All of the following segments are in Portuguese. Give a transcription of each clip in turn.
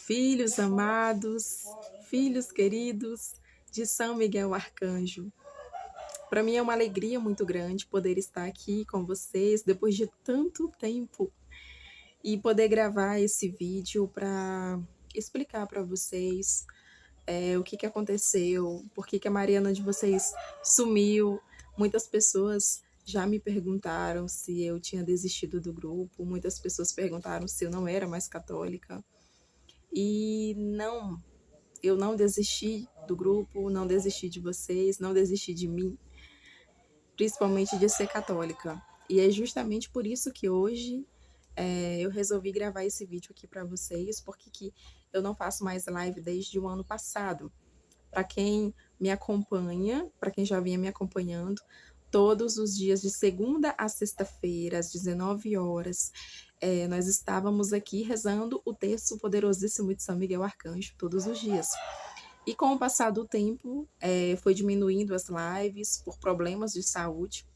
Filhos amados, filhos queridos de São Miguel Arcanjo, para mim é uma alegria muito grande poder estar aqui com vocês depois de tanto tempo e poder gravar esse vídeo para explicar para vocês o que aconteceu, por que a Mariana de vocês sumiu. Muitas pessoas já me perguntaram se eu tinha desistido do grupo, muitas pessoas perguntaram se eu não era mais católica. E não, eu não desisti do grupo, não desisti de vocês, não desisti de mim, principalmente de ser católica. E é justamente por isso que hoje eu resolvi gravar esse vídeo aqui para vocês, porque que eu não faço mais live desde o ano passado. Para quem me acompanha, para quem já vinha me acompanhando, todos os dias de segunda a sexta-feira, às 19 horas, nós estávamos aqui rezando o terço poderosíssimo de São Miguel Arcanjo, todos os dias. E com o passar do tempo, foi diminuindo as lives por problemas de saúde,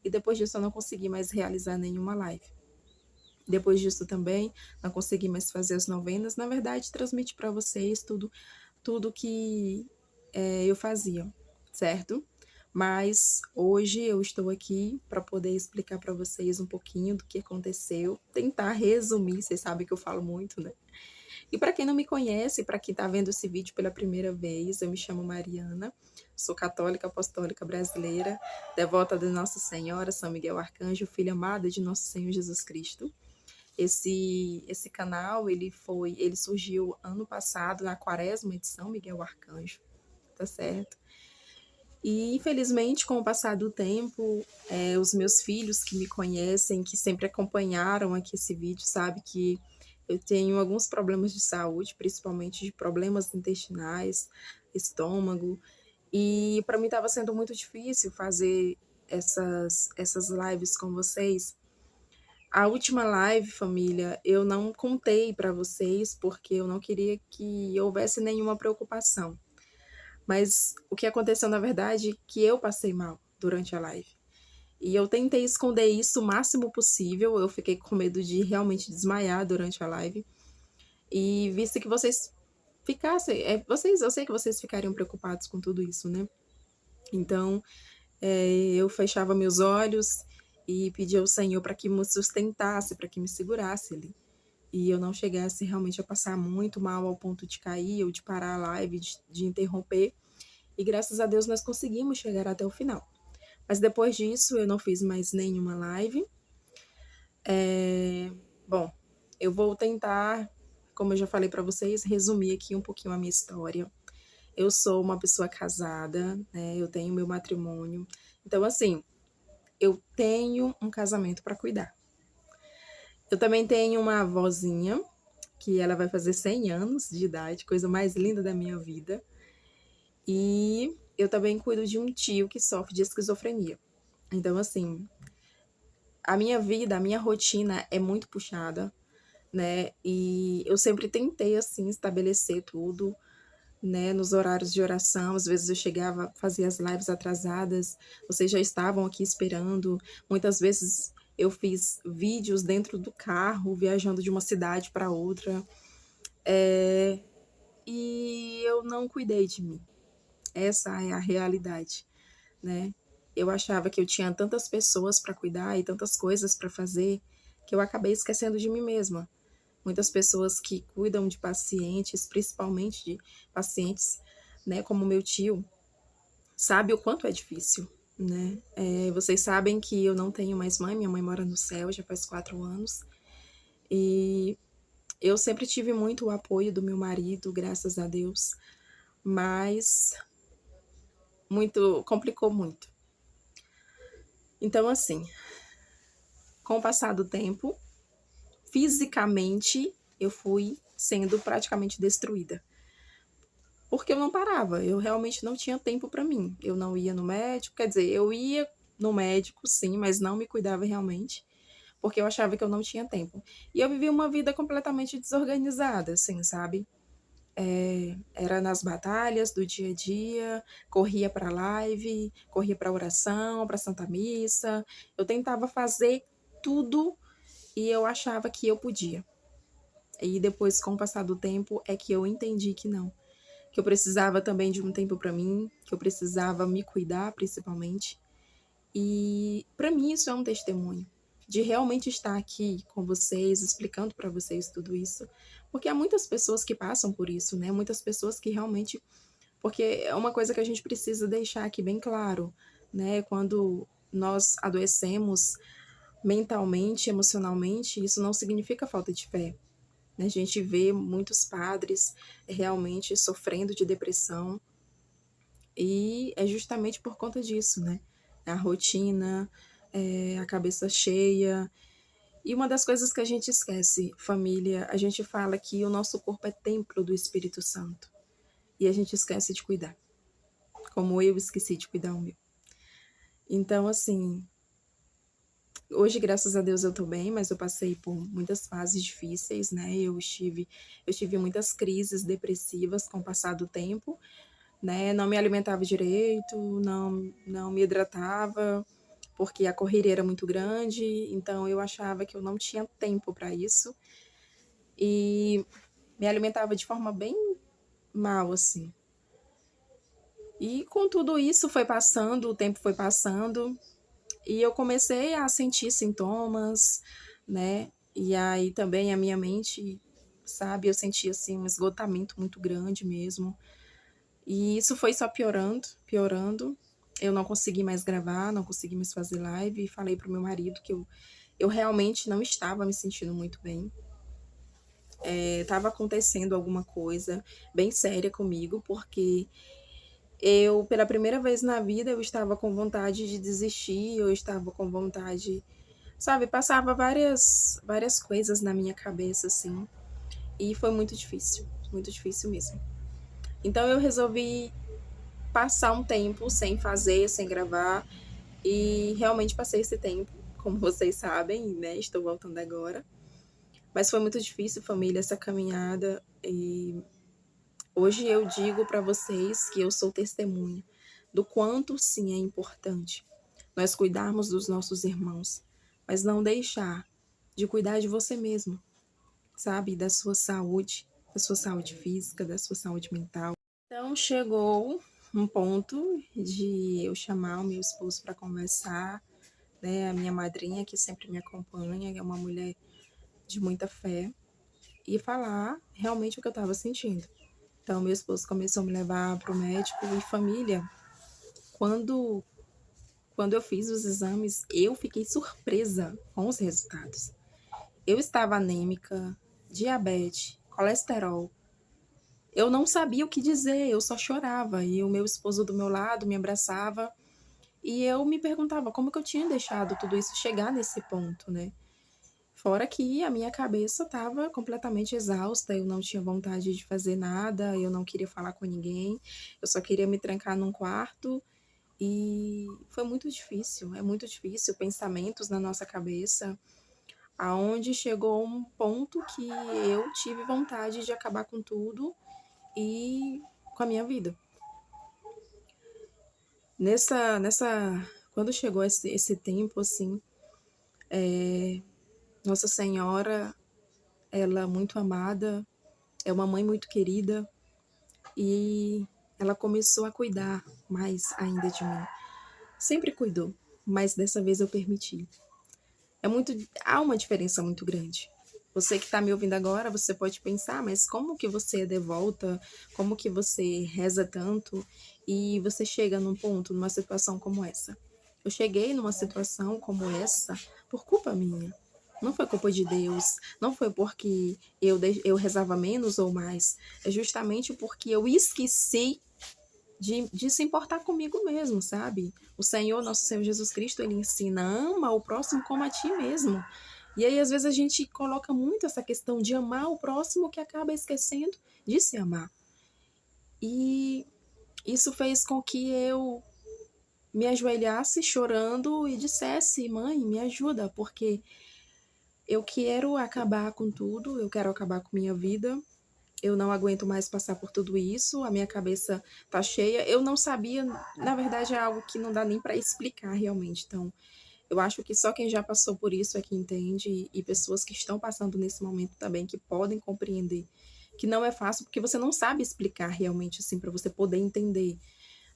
e depois disso eu não consegui mais realizar nenhuma live. Depois disso também, não consegui mais fazer as novenas, na verdade, transmitir para vocês tudo que eu fazia, certo? Mas hoje eu estou aqui para poder explicar para vocês um pouquinho do que aconteceu, tentar resumir, vocês sabem que eu falo muito, né? E para quem não me conhece, para quem está vendo esse vídeo pela primeira vez, eu me chamo Mariana, sou católica apostólica brasileira, devota de Nossa Senhora, São Miguel Arcanjo, filha amada de Nosso Senhor Jesus Cristo. Esse canal, ele surgiu ano passado, na quaresma de São Miguel Arcanjo, tá certo? E, infelizmente, com o passar do tempo, os meus filhos que me conhecem, que sempre acompanharam aqui esse vídeo, sabe que eu tenho alguns problemas de saúde, principalmente de problemas intestinais, estômago, e para mim estava sendo muito difícil fazer essas lives com vocês. A última live, família, eu não contei para vocês porque eu não queria que houvesse nenhuma preocupação. Mas o que aconteceu, na verdade, é que eu passei mal durante a live. E eu tentei esconder isso o máximo possível. Eu fiquei com medo de realmente desmaiar durante a live. E visto que vocês ficassem... eu sei que vocês ficariam preocupados com tudo isso, né? Então, eu fechava meus olhos e pedia ao Senhor para que me sustentasse, para que me segurasse ali. E eu não chegasse realmente a passar muito mal ao ponto de cair ou de parar a live, de interromper. E graças a Deus nós conseguimos chegar até o final. Mas depois disso eu não fiz mais nenhuma live. Bom, eu vou tentar, como eu já falei para vocês, resumir aqui um pouquinho a minha história. Eu sou uma pessoa casada, né? Eu tenho meu matrimônio. Então, assim, eu tenho um casamento para cuidar. Eu também tenho uma avózinha, que ela vai fazer 100 anos de idade, coisa mais linda da minha vida. E eu também cuido de um tio que sofre de esquizofrenia. Então, assim, a minha vida, a minha rotina é muito puxada, né? E eu sempre tentei, assim, estabelecer tudo, né? Nos horários de oração, às vezes eu chegava, fazia as lives atrasadas, vocês já estavam aqui esperando. Muitas vezes eu fiz vídeos dentro do carro, viajando de uma cidade para outra. E eu não cuidei de mim. Essa é a realidade, né? Eu achava que eu tinha tantas pessoas para cuidar e tantas coisas para fazer que eu acabei esquecendo de mim mesma. Muitas pessoas que cuidam de pacientes, principalmente de pacientes, né, como meu tio, sabe o quanto é difícil, né? Vocês sabem que eu não tenho mais mãe, minha mãe mora no céu já faz 4 anos, e eu sempre tive muito o apoio do meu marido, graças a Deus, mas complicou muito. Então, assim, com o passar do tempo, fisicamente, eu fui sendo praticamente destruída. Porque eu não parava, eu realmente não tinha tempo para mim. Eu não ia no médico, quer dizer, eu ia no médico, sim, mas não me cuidava realmente, porque eu achava que eu não tinha tempo. E eu vivia uma vida completamente desorganizada, assim, sabe? Era nas batalhas do dia a dia, corria para live, corria para oração, para Santa Missa. Eu tentava fazer tudo e eu achava que eu podia. E depois, com o passar do tempo, é que eu entendi que não. Que eu precisava também de um tempo para mim, que eu precisava me cuidar, principalmente. E para mim isso é um testemunho de realmente estar aqui com vocês, explicando para vocês tudo isso, porque há muitas pessoas que passam por isso, né? Muitas pessoas que realmente, porque é uma coisa que a gente precisa deixar aqui bem claro, né? Quando nós adoecemos mentalmente, emocionalmente, isso não significa falta de fé. Né? A gente vê muitos padres realmente sofrendo de depressão e é justamente por conta disso, né? A rotina, a cabeça cheia. E uma das coisas que a gente esquece, família, a gente fala que o nosso corpo é templo do Espírito Santo. E a gente esquece de cuidar. Como eu esqueci de cuidar o meu. Então, assim, hoje, graças a Deus, eu tô bem, mas eu passei por muitas fases difíceis, né? Eu tive muitas crises depressivas com o passar do tempo, né? Não me alimentava direito, não me hidratava, porque a correria era muito grande, então eu achava que eu não tinha tempo para isso e me alimentava de forma bem mal, assim. E com tudo isso foi passando, o tempo foi passando, e eu comecei a sentir sintomas, né? E aí também a minha mente, sabe, eu sentia assim um esgotamento muito grande mesmo. E isso foi só piorando, piorando. Eu não consegui mais gravar, não consegui mais fazer live. E falei pro meu marido que eu realmente não estava me sentindo muito bem. Estava acontecendo alguma coisa bem séria comigo, porque eu, pela primeira vez na vida, eu estava com vontade de desistir, eu estava com vontade, sabe, passava várias coisas na minha cabeça, assim, e foi muito difícil mesmo. Então eu resolvi passar um tempo sem fazer, sem gravar, e realmente passei esse tempo, como vocês sabem, né? Estou voltando agora. Mas foi muito difícil, família, essa caminhada. E hoje eu digo para vocês que eu sou testemunha do quanto sim é importante nós cuidarmos dos nossos irmãos, mas não deixar de cuidar de você mesmo, sabe? Da sua saúde física, da sua saúde mental. Então chegou um ponto de eu chamar o meu esposo para conversar, né? A minha madrinha, que sempre me acompanha, é uma mulher de muita fé, e falar realmente o que eu estava sentindo. Então, meu esposo começou a me levar para o médico e família. Quando, quando eu fiz os exames, eu fiquei surpresa com os resultados. Eu estava anêmica, diabetes, colesterol. Eu não sabia o que dizer, eu só chorava. E o meu esposo do meu lado me abraçava. E eu me perguntava como que eu tinha deixado tudo isso chegar nesse ponto, né? Fora que a minha cabeça estava completamente exausta, eu não tinha vontade de fazer nada, eu não queria falar com ninguém, eu só queria me trancar num quarto e foi muito difícil, pensamentos na nossa cabeça, aonde chegou um ponto que eu tive vontade de acabar com tudo e com a minha vida. Quando chegou esse tempo, assim, Nossa Senhora, ela muito amada, é uma mãe muito querida, e ela começou a cuidar mais ainda de mim. Sempre cuidou, mas dessa vez eu permiti. Há uma diferença muito grande. Você que está me ouvindo agora, você pode pensar, mas como que você é devota? Como que você reza tanto e você chega num ponto, numa situação como essa? Eu cheguei numa situação como essa por culpa minha. Não foi culpa de Deus, não foi porque eu rezava menos ou mais. É justamente porque eu esqueci de se importar comigo mesmo, sabe? O Senhor, nosso Senhor Jesus Cristo, ele ensina, ama o próximo como a ti mesmo. E aí, às vezes, a gente coloca muito essa questão de amar o próximo que acaba esquecendo de se amar. E isso fez com que eu me ajoelhasse chorando e dissesse, mãe, me ajuda, porque eu quero acabar com tudo, eu quero acabar com minha vida, eu não aguento mais passar por tudo isso, a minha cabeça tá cheia. Eu não sabia, na verdade é algo que não dá nem para explicar realmente. Então, Eu acho que só quem já passou por isso é que entende, e pessoas que estão passando nesse momento também, que podem compreender. Que não é fácil, porque você não sabe explicar realmente, assim, para você poder entender,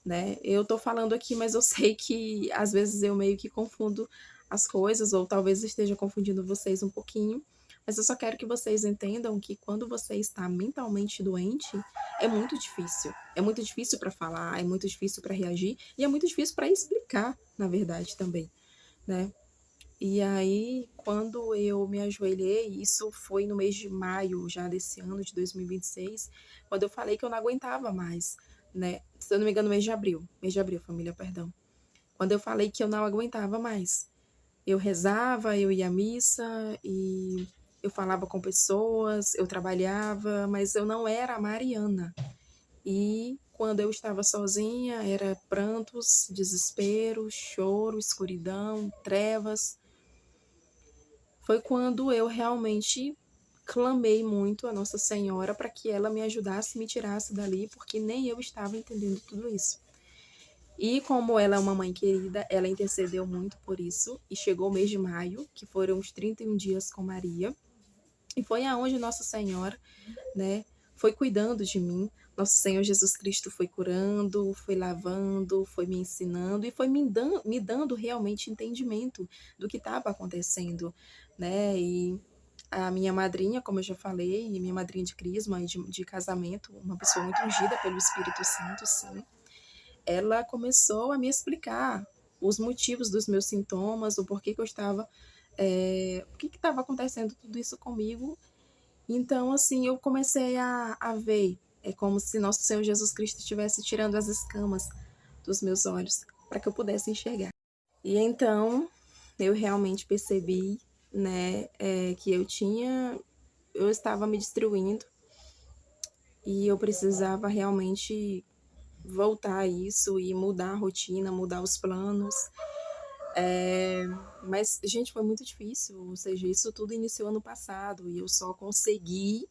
né? Eu tô falando aqui, mas eu sei que às vezes eu meio que confundo as coisas, ou talvez esteja confundindo vocês um pouquinho, mas eu só quero que vocês entendam que quando você está mentalmente doente, é muito difícil. É muito difícil para falar, é muito difícil para reagir e é muito difícil para explicar, na verdade, também, né? E aí, quando eu me ajoelhei, isso foi no mês de maio já desse ano de 2026, quando eu falei que eu não aguentava mais, né? Se eu não me engano, mês de abril, família, perdão. Quando eu falei que eu não aguentava mais, eu rezava, eu ia à missa e eu falava com pessoas, eu trabalhava, mas eu não era a Mariana. E quando eu estava sozinha, era prantos, desespero, choro, escuridão, trevas. Foi quando eu realmente clamei muito a Nossa Senhora para que ela me ajudasse, me tirasse dali, porque nem eu estava entendendo tudo isso. E como ela é uma mãe querida, ela intercedeu muito por isso, e chegou o mês de maio, que foram os 31 dias com Maria, e foi aonde Nossa Senhora, né, foi cuidando de mim. Nosso Senhor Jesus Cristo foi curando, foi lavando, foi me ensinando e foi me dando realmente entendimento do que estava acontecendo, né? E a minha madrinha, como eu já falei, minha madrinha de crisma e de casamento, uma pessoa muito ungida pelo Espírito Santo, sim, ela começou a me explicar os motivos dos meus sintomas, o porquê que eu estava, o que estava acontecendo tudo isso comigo. Então, assim, eu comecei a ver, é como se nosso Senhor Jesus Cristo estivesse tirando as escamas dos meus olhos para que eu pudesse enxergar. E então, eu realmente percebi, né, que eu estava me destruindo e eu precisava realmente voltar a isso e mudar a rotina, mudar os planos. Mas, gente, foi muito difícil, ou seja, isso tudo iniciou ano passado e eu só consegui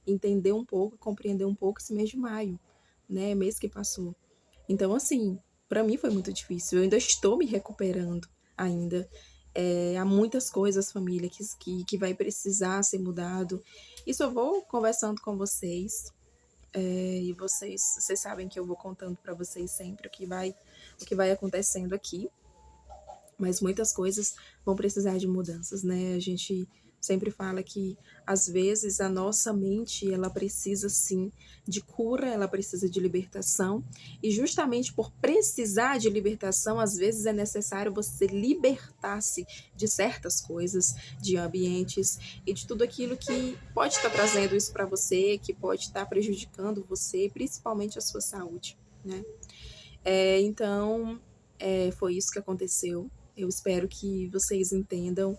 entender um pouco, compreender um pouco esse mês de maio, né? Mês que passou. Então, assim, para mim foi muito difícil. Eu ainda estou me recuperando ainda. Há muitas coisas, família, que vai precisar ser mudado. Isso eu vou conversando com vocês. E vocês sabem que eu vou contando para vocês sempre o que vai acontecendo aqui, mas muitas coisas vão precisar de mudanças, né? A gente sempre fala que às vezes a nossa mente ela precisa sim de cura, ela precisa de libertação, e justamente por precisar de libertação, às vezes é necessário você libertar-se de certas coisas, de ambientes e de tudo aquilo que pode estar trazendo isso para você, que pode estar prejudicando você, principalmente a sua saúde, né? Então, foi isso que aconteceu. Eu espero que vocês entendam,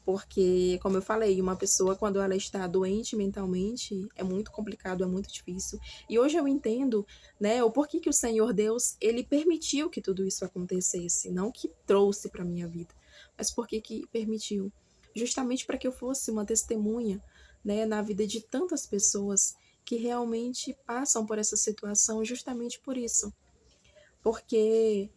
porque, como eu falei, uma pessoa, quando ela está doente mentalmente, é muito complicado, é muito difícil. E hoje eu entendo, né, o porquê que o Senhor Deus, ele permitiu que tudo isso acontecesse, não que trouxe para minha vida, mas porquê que permitiu. Justamente para que eu fosse uma testemunha, né, na vida de tantas pessoas que realmente passam por essa situação justamente por isso. Porque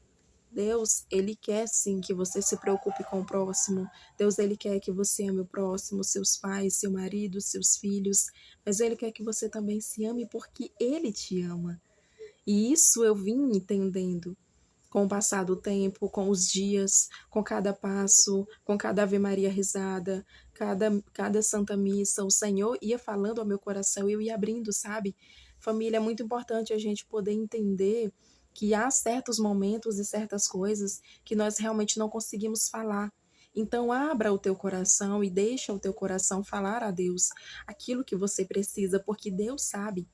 Deus, ele quer sim que você se preocupe com o próximo. Deus, ele quer que você ame o próximo, seus pais, seu marido, seus filhos. Mas ele quer que você também se ame porque ele te ama. E isso eu vim entendendo com o passar do tempo, com os dias, com cada passo, com cada Ave Maria rezada, cada Santa Missa. O Senhor ia falando ao meu coração, eu ia abrindo, sabe? Família, é muito importante a gente poder entender que há certos momentos e certas coisas que nós realmente não conseguimos falar. Então, abra o teu coração e deixa o teu coração falar a Deus aquilo que você precisa, porque Deus sabe.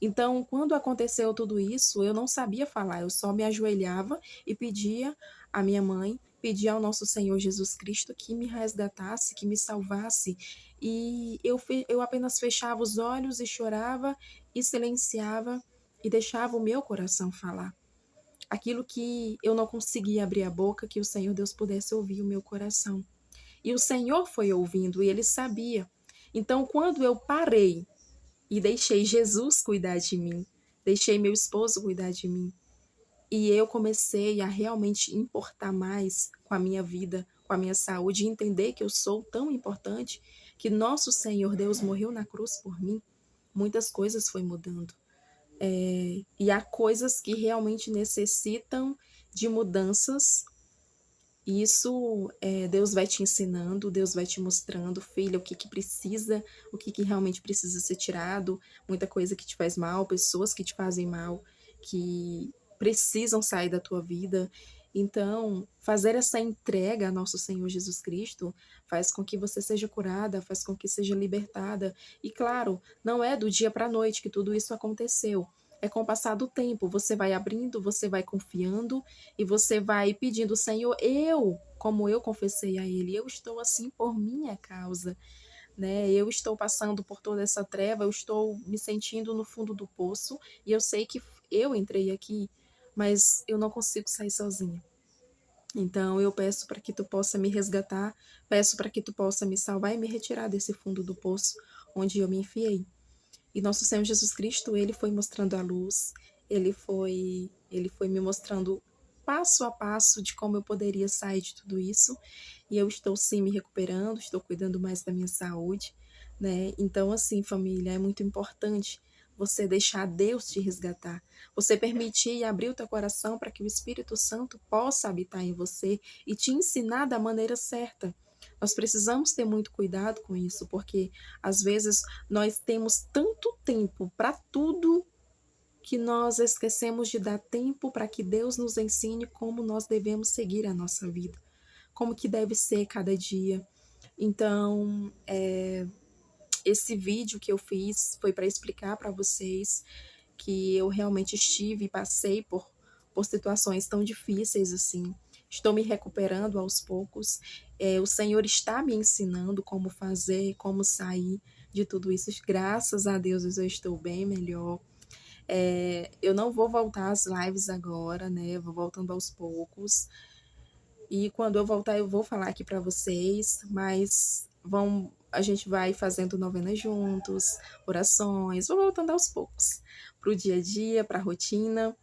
Então, quando aconteceu tudo isso, eu não sabia falar, eu só me ajoelhava e pedia à minha mãe, pedia ao nosso Senhor Jesus Cristo que me resgatasse, que me salvasse. E eu apenas fechava os olhos e chorava e silenciava e deixava o meu coração falar. Aquilo que eu não conseguia abrir a boca, que o Senhor Deus pudesse ouvir o meu coração. E o Senhor foi ouvindo e ele sabia. Então, quando eu parei e deixei Jesus cuidar de mim, deixei meu esposo cuidar de mim, e eu comecei a realmente importar mais com a minha vida, com a minha saúde e entender que eu sou tão importante, que nosso Senhor Deus morreu na cruz por mim, muitas coisas foi mudando. E há coisas que realmente necessitam de mudanças. Isso Deus vai te ensinando, Deus vai te mostrando, filha, o que que precisa, o que que realmente precisa ser tirado, muita coisa que te faz mal, pessoas que te fazem mal, que precisam sair da tua vida. Então, fazer essa entrega a nosso Senhor Jesus Cristo faz com que você seja curada, faz com que seja libertada. E claro, não é do dia para a noite que tudo isso aconteceu. É com o passar do tempo, você vai abrindo, você vai confiando, e você vai pedindo, Senhor, como eu confessei a Ele, eu estou assim por minha causa, né? Eu estou passando por toda essa treva, eu estou me sentindo no fundo do poço, e eu sei que eu entrei aqui, mas eu não consigo sair sozinha. Então eu peço para que tu possa me resgatar, peço para que tu possa me salvar e me retirar desse fundo do poço onde eu me enfiei. E nosso Senhor Jesus Cristo, ele foi mostrando a luz, ele foi me mostrando passo a passo de como eu poderia sair de tudo isso. E eu estou sim me recuperando, estou cuidando mais da minha saúde, né? Então, assim, família, é muito importante você deixar Deus te resgatar. Você permitir e abrir o teu coração para que o Espírito Santo possa habitar em você e te ensinar da maneira certa. Nós precisamos ter muito cuidado com isso, porque às vezes nós temos tanto tempo para tudo que nós esquecemos de dar tempo para que Deus nos ensine como nós devemos seguir a nossa vida, como que deve ser cada dia. Então, esse vídeo que eu fiz foi para explicar para vocês que eu realmente estive e passei por situações tão difíceis assim. Estou me recuperando aos poucos. O Senhor está me ensinando como fazer, como sair de tudo isso. Graças a Deus eu estou bem melhor. Eu não vou voltar às lives agora, né? Eu vou voltando aos poucos. E quando eu voltar, eu vou falar aqui para vocês, mas a gente vai fazendo novena juntos, orações, vou voltando aos poucos para o dia a dia, para a rotina,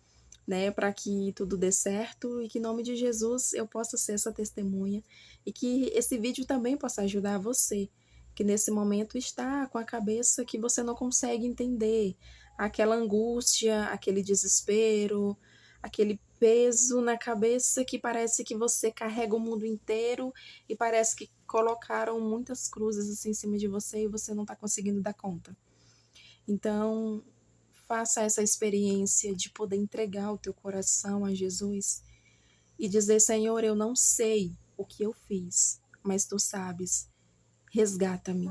né, para que tudo dê certo e que em nome de Jesus eu possa ser essa testemunha e que esse vídeo também possa ajudar você, que nesse momento está com a cabeça que você não consegue entender, aquela angústia, aquele desespero, aquele peso na cabeça que parece que você carrega o mundo inteiro e parece que colocaram muitas cruzes assim em cima de você e você não está conseguindo dar conta. Então, faça essa experiência de poder entregar o teu coração a Jesus e dizer, Senhor, eu não sei o que eu fiz, mas tu sabes, resgata-me,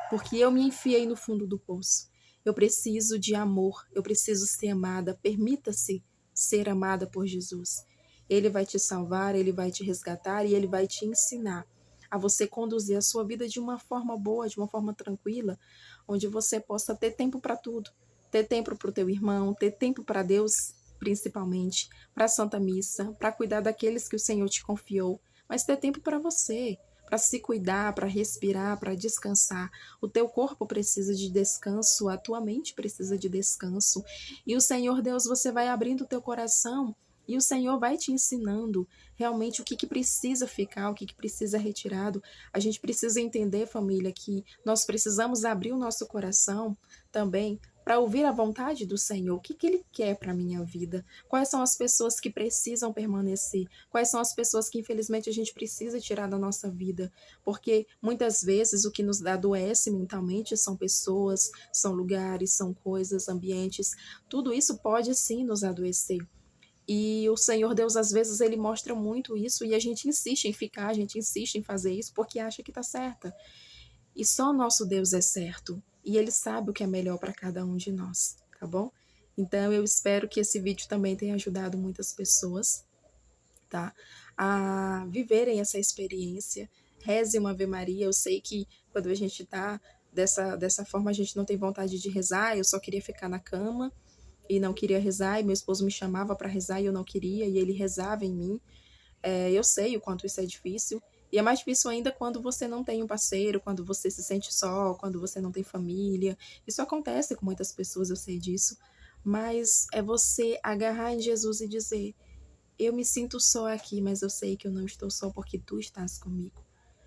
porque eu me enfiei no fundo do poço. Eu preciso de amor, eu preciso ser amada, permita-se ser amada por Jesus. Ele vai te salvar, ele vai te resgatar e ele vai te ensinar a você conduzir a sua vida de uma forma boa, de uma forma tranquila, onde você possa ter tempo para tudo, ter tempo para o teu irmão, ter tempo para Deus, principalmente, para a Santa Missa, para cuidar daqueles que o Senhor te confiou, mas ter tempo para você, para se cuidar, para respirar, para descansar. O teu corpo precisa de descanso, a tua mente precisa de descanso. E o Senhor Deus, você vai abrindo o teu coração e o Senhor vai te ensinando realmente o que, que precisa ficar, o que, que precisa retirado. A gente precisa entender, família, que nós precisamos abrir o nosso coração também para ouvir a vontade do Senhor. O que, que Ele quer para a minha vida? Quais são as pessoas que precisam permanecer? Quais são as pessoas que, infelizmente, a gente precisa tirar da nossa vida? Porque muitas vezes o que nos adoece mentalmente são pessoas, são lugares, são coisas, ambientes. Tudo isso pode sim nos adoecer. E o Senhor Deus, às vezes, ele mostra muito isso e a gente insiste em ficar, a gente insiste em fazer isso porque acha que está certa. E só nosso Deus é certo. E ele sabe o que é melhor para cada um de nós, tá bom? Então eu espero que esse vídeo também tenha ajudado muitas pessoas, tá? A viverem essa experiência. Reze uma Ave Maria. Eu sei que quando a gente tá dessa forma, a gente não tem vontade de rezar. Eu só queria ficar na cama e não queria rezar. E meu esposo me chamava para rezar e eu não queria. E ele rezava em mim. Eu sei o quanto isso é difícil. E é mais difícil ainda quando você não tem um parceiro, quando você se sente só, quando você não tem família. Isso acontece com muitas pessoas, eu sei disso. Mas é você agarrar em Jesus e dizer: Eu me sinto só aqui, mas eu sei que eu não estou só porque tu estás comigo.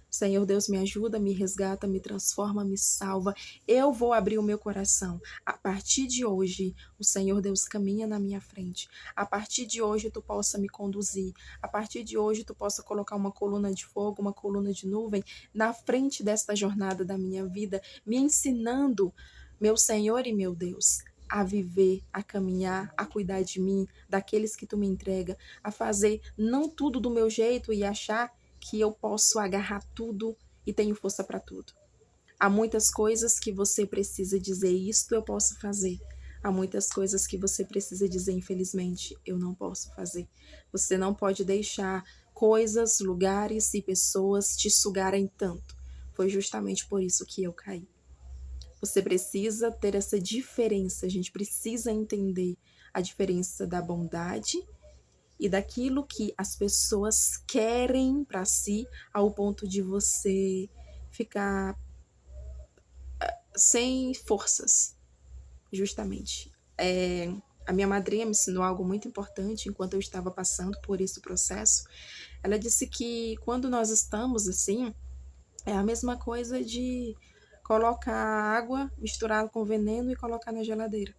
Senhor Deus, me ajuda, me resgata, me transforma, me salva. Eu vou abrir o meu coração. A partir de hoje, o Senhor Deus caminha na minha frente. A partir de hoje, tu possa me conduzir. A partir de hoje, tu possa colocar uma coluna de fogo, uma coluna de nuvem na frente desta jornada da minha vida, me ensinando, meu Senhor e meu Deus, a viver, a caminhar, a cuidar de mim, daqueles que tu me entrega, a fazer não tudo do meu jeito e achar que eu posso agarrar tudo e tenho força para tudo. Há muitas coisas que você precisa dizer, isto eu posso fazer. Há muitas coisas que você precisa dizer, infelizmente, eu não posso fazer. Você não pode deixar coisas, lugares e pessoas te sugarem tanto. Foi justamente por isso que eu caí. Você precisa ter essa diferença, a gente precisa entender a diferença da bondade e daquilo que as pessoas querem para si, ao ponto de você ficar sem forças, justamente. A minha madrinha me ensinou algo muito importante enquanto eu estava passando por esse processo. Ela disse que quando nós estamos assim, é a mesma coisa de colocar água misturada com veneno e colocar na geladeira.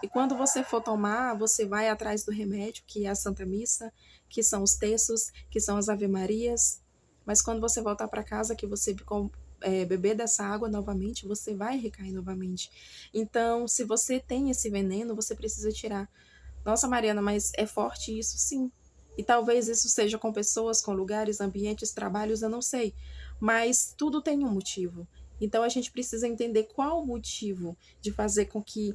E quando você for tomar, você vai atrás do remédio, que é a Santa Missa, que são os terços, que são as Ave-Marias. Mas quando você voltar para casa, que você beber dessa água novamente, você vai recair novamente. Então, se você tem esse veneno, você precisa tirar. Nossa, Mariana, mas é forte isso? Sim. E talvez isso seja com pessoas, com lugares, ambientes, trabalhos, eu não sei. Mas tudo tem um motivo. Então a gente precisa entender qual o motivo de fazer com que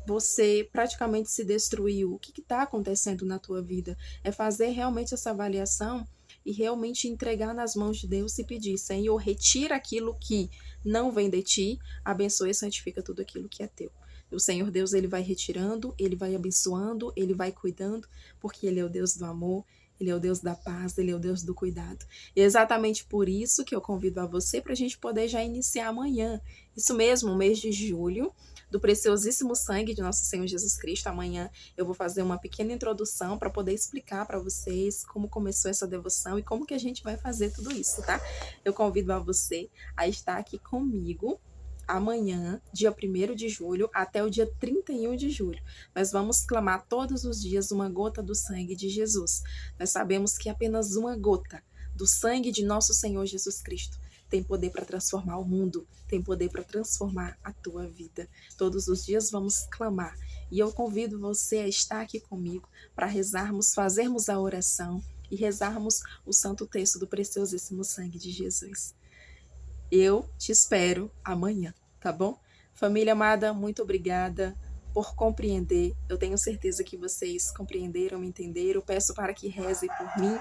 você praticamente se destruiu. O que está acontecendo na tua vida? É fazer realmente essa avaliação e realmente entregar nas mãos de Deus e pedir, Senhor, retira aquilo que não vem de ti, abençoe e santifica tudo aquilo que é teu. O Senhor Deus, ele vai retirando, ele vai abençoando, ele vai cuidando, porque ele é o Deus do amor, ele é o Deus da paz, ele é o Deus do cuidado. E é exatamente por isso que eu convido a você para a gente poder já iniciar amanhã. Isso mesmo, o mês de julho, do preciosíssimo sangue de nosso Senhor Jesus Cristo. Amanhã eu vou fazer uma pequena introdução para poder explicar para vocês como começou essa devoção e como que a gente vai fazer tudo isso, tá? Eu convido a você a estar aqui comigo amanhã, dia 1º de julho, até o dia 31 de julho. Nós vamos clamar todos os dias uma gota do sangue de Jesus. Nós sabemos que apenas uma gota do sangue de nosso Senhor Jesus Cristo tem poder para transformar o mundo, tem poder para transformar a tua vida. Todos os dias vamos clamar. E eu convido você a estar aqui comigo para rezarmos, fazermos a oração e rezarmos o santo texto do preciosíssimo sangue de Jesus. Eu te espero amanhã, tá bom? Família amada, muito obrigada por compreender. Eu tenho certeza que vocês compreenderam, me entenderam. Peço para que rezem por mim.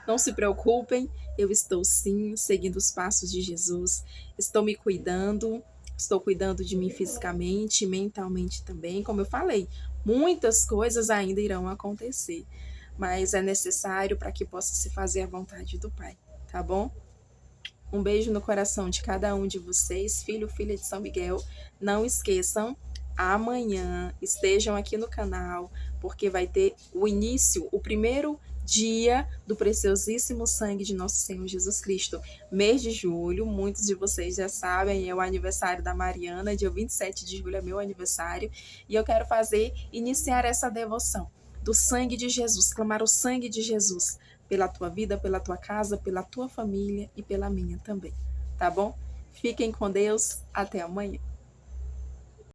Não se preocupem, eu estou sim seguindo os passos de Jesus. Estou me cuidando, estou cuidando de mim fisicamente, mentalmente também. Como eu falei, muitas coisas ainda irão acontecer, mas é necessário para que possa se fazer a vontade do Pai, tá bom? Um beijo no coração de cada um de vocês, filho, filha de São Miguel. Não esqueçam, amanhã estejam aqui no canal, porque vai ter o início, o primeiro dia do preciosíssimo sangue de nosso Senhor Jesus Cristo. Mês de julho, muitos de vocês já sabem, é o aniversário da Mariana, dia 27 de julho é meu aniversário, e eu quero iniciar essa devoção do sangue de Jesus, clamar o sangue de Jesus pela tua vida, pela tua casa, pela tua família e pela minha também, tá bom? Fiquem com Deus, até amanhã.